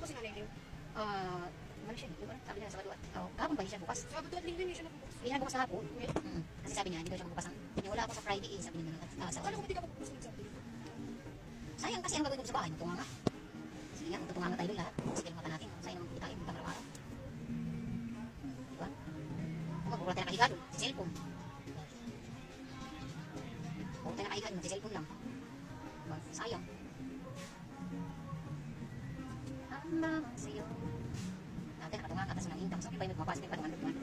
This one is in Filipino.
po si Nanay Leo? Ano siya, di ba? Sabi niya sa Sabado at, kahapon pa siya bukas. Sabado at Linggo hindi siya nagbubukas. Hindi na bukas na hapon. Kasi sabi niya, hindi daw siya magbukas ang, wala ako sa Friday eh, sabi niya na, sa Alam ko hindi ka magbubukas ng Sabado. sayang kasi ang gagawin ko sa bahay, magtunga nga. Sige nga, magtutunga nga tayo lahat. Sige lang mata natin, sayang naman kita kayo, punta araw-araw. Diba? Kung magbubulat tayo nakahiga doon, si cellphone. Kung tayo nakahiga doon, si cellphone lang. Diba? Sayang. Ang naman sa'yo. Dati nakatunga ka, tapos nang hintang, so may pa yung magpapasok, may pa naman doon,